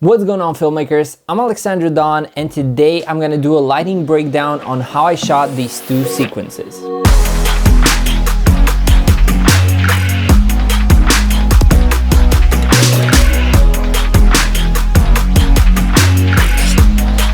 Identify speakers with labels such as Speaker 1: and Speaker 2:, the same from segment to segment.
Speaker 1: What's going on, filmmakers? I'm Alexandru and today I'm gonna do a lighting breakdown on how I shot these two sequences.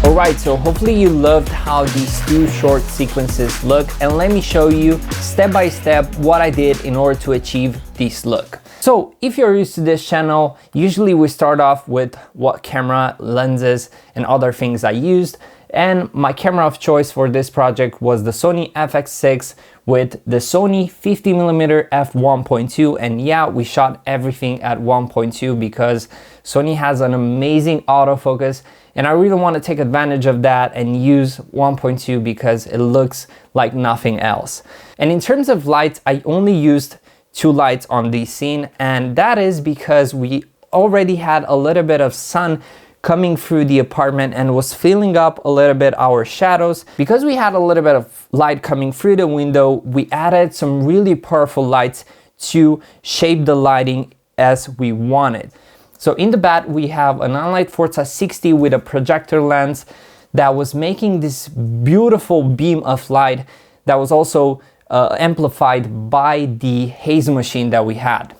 Speaker 1: Alright, so hopefully you loved how these two short sequences look, and let me show you step by step what I did in order to achieve this look. So if you're used to this channel, usually we start off with what camera, lenses, and other things I used. And my camera of choice for this project was the Sony Fx6 with the Sony 50mm f1.2. And yeah, we shot everything at 1.2 because Sony has an amazing autofocus. And I really want to take advantage of that and use 1.2 because it looks like nothing else. And in terms of lights, I only used two lights on this scene, and that is because we already had a little bit of sun coming through the apartment and was filling up a little bit our shadows. Because we had a little bit of light coming through the window, we added some really powerful lights to shape the lighting as we wanted. So in the back we have an Sony Fx6 with a projector lens that was making this beautiful beam of light that was also amplified by the haze machine that we had.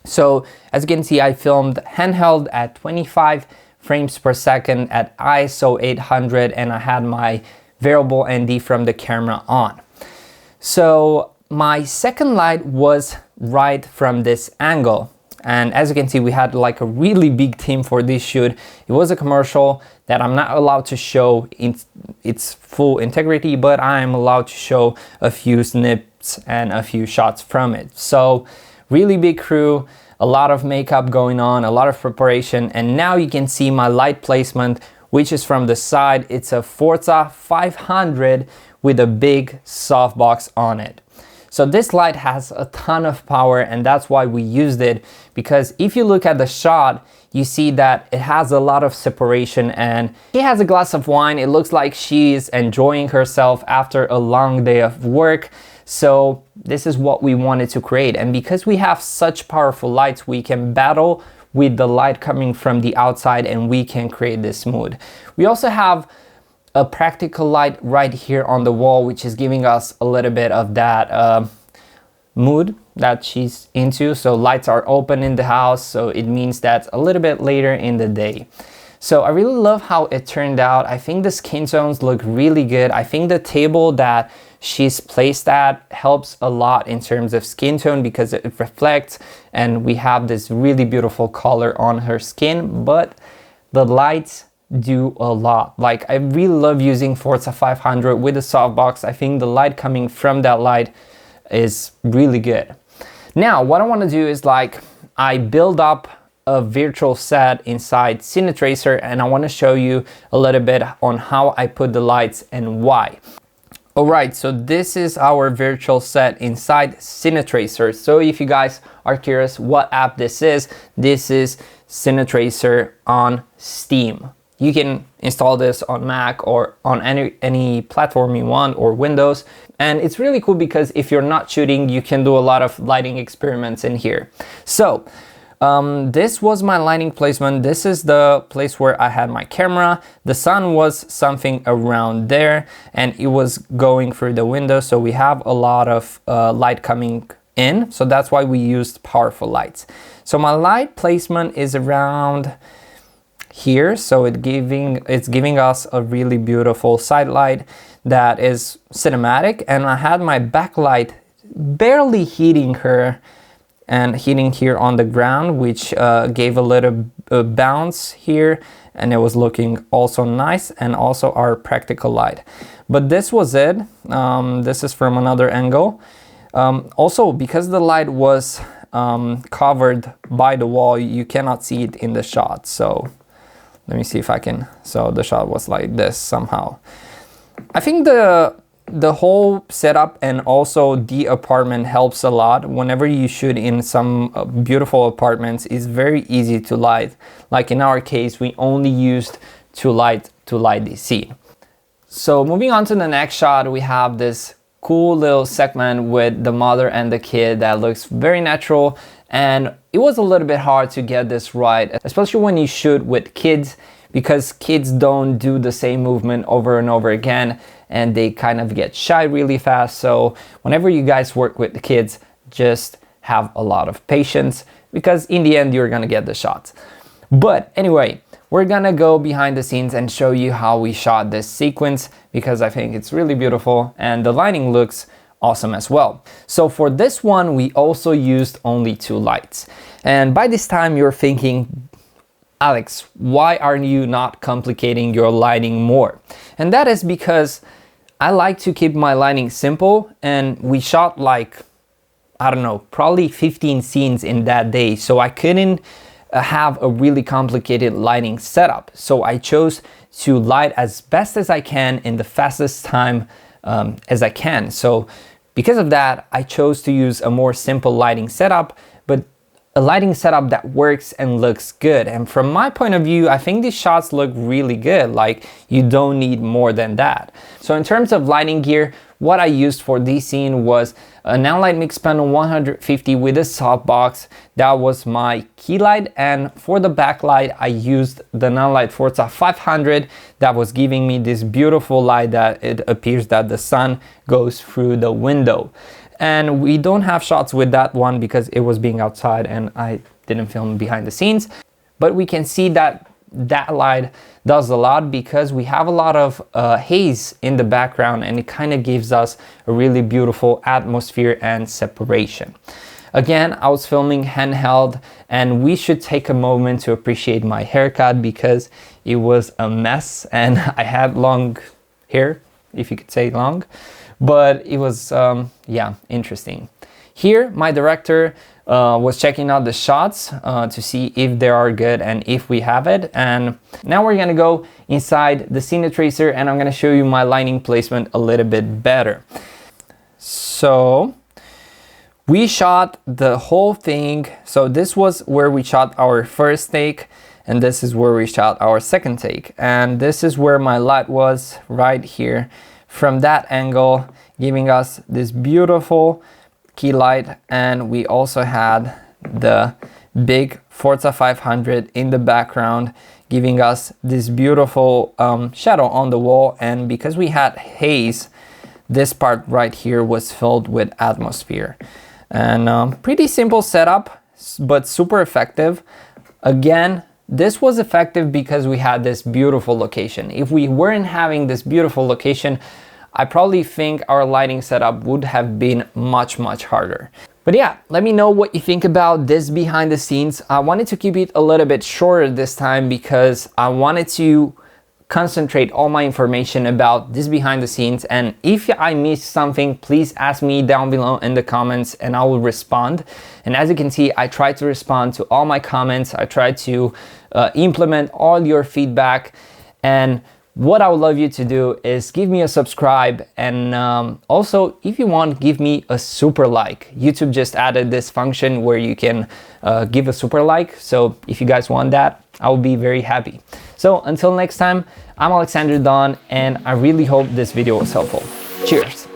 Speaker 1: So as you can see, I filmed handheld at 25 frames per second at ISO 800, and I had my variable ND from the camera on. So my second light was right from this angle. And as you can see, we had like a really big team for this shoot. It was a commercial that I'm not allowed to show in its full integrity, but I am allowed to show a few snips and a few shots from it. So really big crew, a lot of makeup going on, a lot of preparation. And now you can see my light placement, which is from the side. It's a Forza 500 with a big softbox on it. So this light has a ton of power, and that's why we used it, because if you look at the shot, you see that it has a lot of separation, and she has a glass of wine. It looks like she's enjoying herself after a long day of work. So this is what we wanted to create. And because we have such powerful lights, we can battle with the light coming from the outside and we can create this mood. We also have a practical light right here on the wall, which is giving us a little bit of that mood that she's into. So lights are open in the house, so it means that's a little bit later in the day. So I really love how it turned out. I think the skin tones look really good. I think the table that she's placed at helps a lot in terms of skin tone because it reflects, and we have this really beautiful color on her skin, but the lights do a lot. Like, I really love using Forza 500 with the softbox. I think the light coming from that light is really good. Now what I want to do is, like, I build up a virtual set inside Cinetracer, and I want to show you a little bit on how I put the lights and why. Alright, so this is our virtual set inside Cinetracer. So if you guys are curious what app this is Cinetracer on Steam. You can install this on Mac or on any platform you want, or Windows. And it's really cool because if you're not shooting, you can do a lot of lighting experiments in here. So this was my lighting placement. This is the place where I had my camera. The sun was something around there and it was going through the window. So we have a lot of light coming in. So that's why we used powerful lights. So my light placement is around here, so it's giving us a really beautiful side light that is cinematic, and I had my backlight barely hitting her and hitting here on the ground, which gave a little bounce here, and it was looking also nice, and also our practical light. But this was it. This is from another angle. Also, because the light was covered by the wall, you cannot see it in the shot. So let me see if I can. So the shot was like this somehow. I think the whole setup and also the apartment helps a lot. Whenever you shoot in some beautiful apartments, it's very easy to light. Like in our case, we only used two lights to light the scene. So moving on to the next shot, we have this cool little segment with the mother and the kid that looks very natural and it was a little bit hard to get this right, especially when you shoot with kids, because kids don't do the same movement over and over again, and they kind of get shy really fast. So whenever you guys work with the kids, just have a lot of patience, because in the end you're gonna get the shots. But anyway, we're gonna go behind the scenes and show you how we shot this sequence, because I think it's really beautiful and the lighting looks awesome as well. So for this one, we also used only 2 lights. And by this time you're thinking, Alex, why are you not complicating your lighting more? And that is because I like to keep my lighting simple, and we shot like, I don't know, probably 15 scenes in that day. So I couldn't have a really complicated lighting setup. So I chose to light as best as I can in the fastest time as I can. So because of that, I chose to use a more simple lighting setup, but a lighting setup that works and looks good. And from my point of view, I think these shots look really good. Like, you don't need more than that. So in terms of lighting gear, what I used for this scene was a Nanlite mix panel 150 with a softbox. That was my key light, and for the backlight I used the Nanlite Forza 500 that was giving me this beautiful light that it appears that the sun goes through the window. And we don't have shots with that one because it was being outside and I didn't film behind the scenes, but we can see that that light does a lot because we have a lot of haze in the background, and it kind of gives us a really beautiful atmosphere and separation. Again, I was filming handheld, and we should take a moment to appreciate my haircut because it was a mess, and I had long hair, if you could say long, but it was yeah, interesting. Here my director was checking out the shots to see if they are good and if we have it. And now we're gonna go inside the Cine Tracer, and I'm gonna show you my lighting placement a little bit better. So we shot the whole thing. So this was where we shot our first take, and this is where we shot our second take. And this is where my light was, right here, from that angle, giving us this beautiful key light. And we also had the big Forza 500 in the background, giving us this beautiful shadow on the wall. And because we had haze, this part right here was filled with atmosphere. And pretty simple setup, but super effective. Again, this was effective because we had this beautiful location. If we weren't having this beautiful location, I probably think our lighting setup would have been much harder. But yeah, let me know what you think about this behind the scenes. I wanted to keep it a little bit shorter this time because I wanted to concentrate all my information about this behind the scenes. And if I missed something, please ask me down below in the comments and I will respond. And as you can see, I try to respond to all my comments. I try to implement all your feedback. And what I would love you to do is give me a subscribe, and also if you want, give me a super like. YouTube just added this function where you can give a super like, so if you guys want that, I will be very happy. So until next time, I'm Alexandru, and I really hope this video was helpful. Cheers!